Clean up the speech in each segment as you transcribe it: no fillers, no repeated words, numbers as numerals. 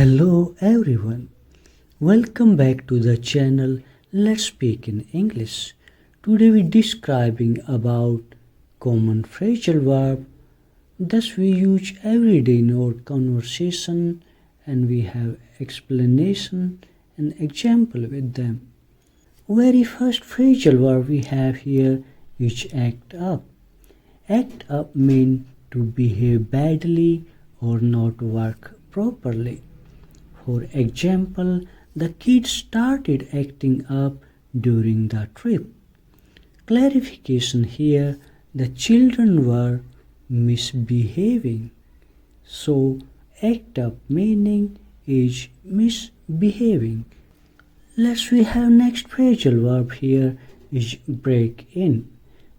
Hello everyone, welcome back to the channel Let's Speak in English. Today we're describing about common phrasal verb that we use every day in our conversation, and we have explanation and example with them. Very first phrasal verb we have here is act up. Act up means to behave badly or not work properly. For example, the kids started acting up during the trip. Clarification here, the children were misbehaving. So, act up meaning is misbehaving. We have next phrasal verb here is break in.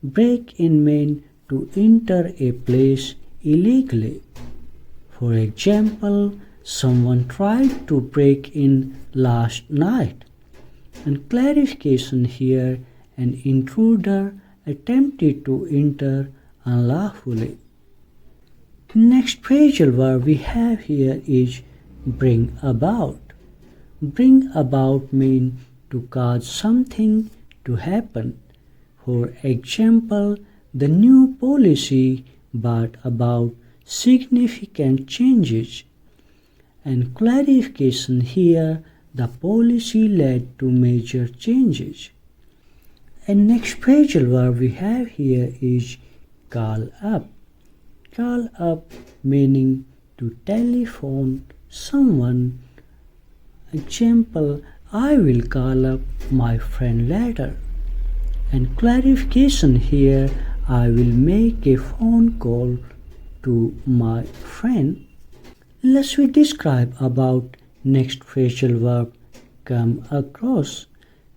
Break in means to enter a place illegally. For example, someone tried to break in last night. And clarification here, an intruder attempted to enter unlawfully. Next phrasal verb we have here is bring about. Bring about means to cause something to happen. For example, the new policy brought about significant changes. And clarification here, the policy led to major changes. And next phrasal verb we have here is call up. Call up meaning to telephone someone. Example, I will call up my friend later. And clarification here, I will make a phone call to my friend. Let's we describe about next phrasal verb come across.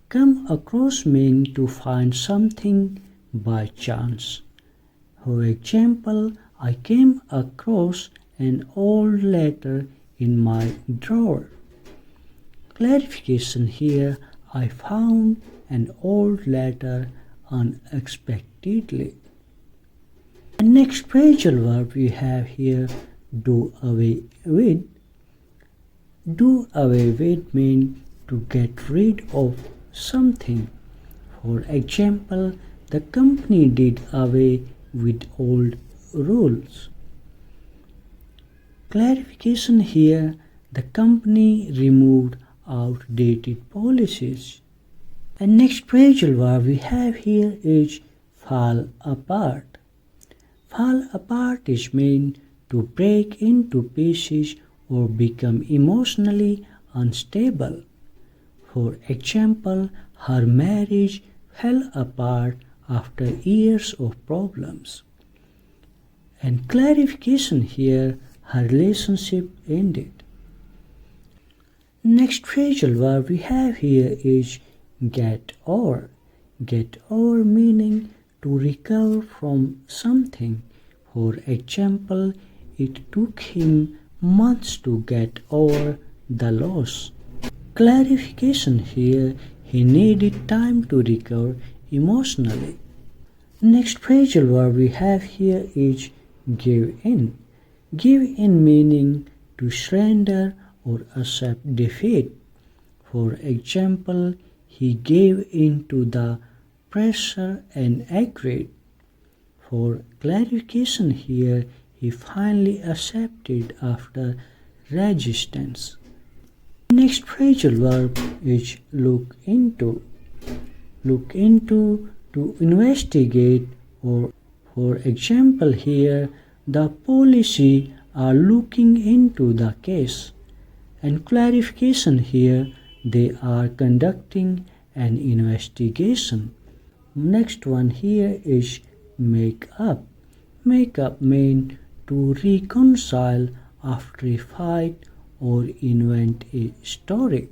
Come across means to find something by chance. For example, I came across an old letter in my drawer. Clarification here, I found an old letter unexpectedly. The next phrasal verb we have here, do away with. Do away with means to get rid of something. For example, the company did away with old rules. Clarification here, the company removed outdated policies. The next phrasal verb we have here is fall apart. Fall apart is meant to break into pieces or become emotionally unstable. For example, her marriage fell apart after years of problems. And clarification here, her relationship ended. Next phrasal verb we have here is get over. Get over meaning to recover from something. For example, it took him months to get over the loss. Clarification here, he needed time to recover emotionally. Next phrasal verb we have here is give in. Give in meaning to surrender or accept defeat. For example, he gave in to the pressure and agreed. For clarification here, he finally accepted after resistance. Next phrasal verb is look into. Look into to investigate, or for example here, the police are looking into the case. And clarification here, they are conducting an investigation. Next one here is make up. Make up means to reconcile after a fight or invent a story.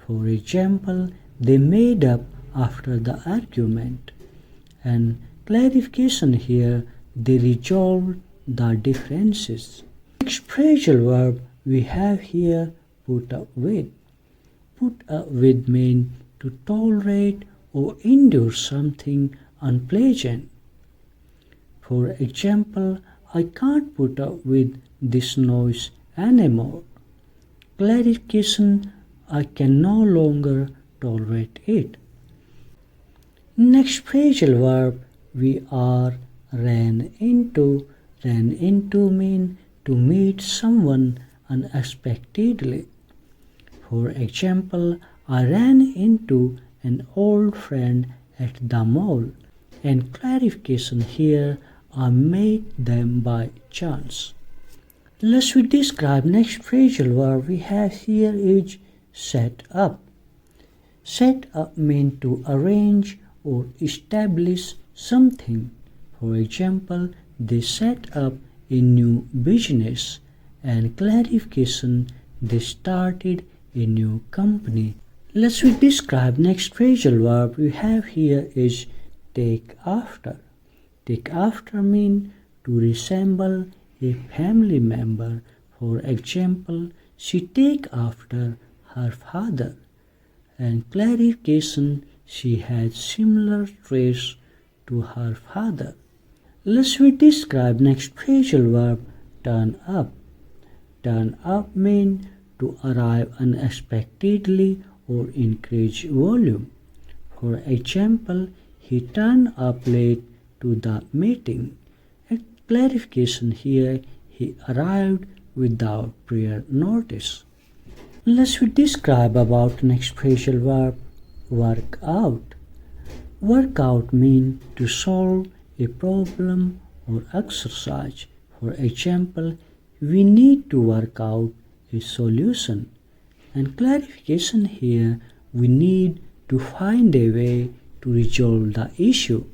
For example, they made up after the argument. And clarification here, they resolved the differences. Next phrasal verb we have here put up with. Put up with means to tolerate or endure something unpleasant. For example, I can't put up with this noise anymore. clarification, I can no longer tolerate it. Next phrasal verb we are ran into. Ran into mean to meet someone unexpectedly. For example, I ran into an old friend at the mall. And clarification here, I met them by chance. Let's we describe next phrasal verb we have here is set up. Set up means to arrange or establish something. For example, they set up a new business, and clarification, they started a new company. Let's we describe next phrasal verb we have here is take after. Take after means to resemble a family member. For example, she take after her father. And clarification, she had similar traits to her father. Let's we describe next phrasal verb turn up. Turn up means to arrive unexpectedly or increase volume. For example, he turned up late to the meeting. A clarification here, he arrived without prior notice. Let's we describe about next phrasal verb work out. Work out means to solve a problem or exercise. For example, we need to work out a solution. And clarification here, we need to find a way to resolve the issue.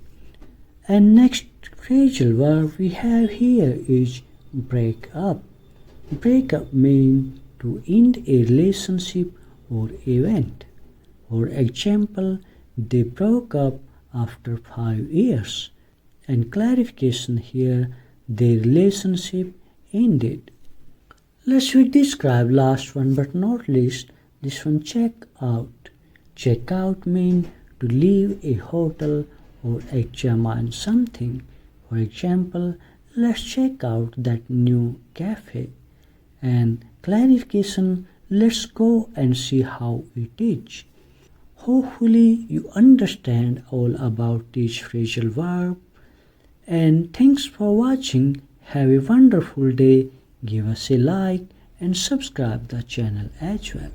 And next phrasal verb we have here is break up. Break up means to end a relationship or event. For example, they broke up after 5 years. And clarification here, their relationship ended. Let's we describe last one but not least, this one check out. Check out means to leave a hotel or examine something. For example, let's check out that new cafe. And clarification, let's go and see how it is. Hopefully you understand all about this phrasal verb. And thanks for watching. Have a wonderful day. Give us a like and subscribe the channel as well.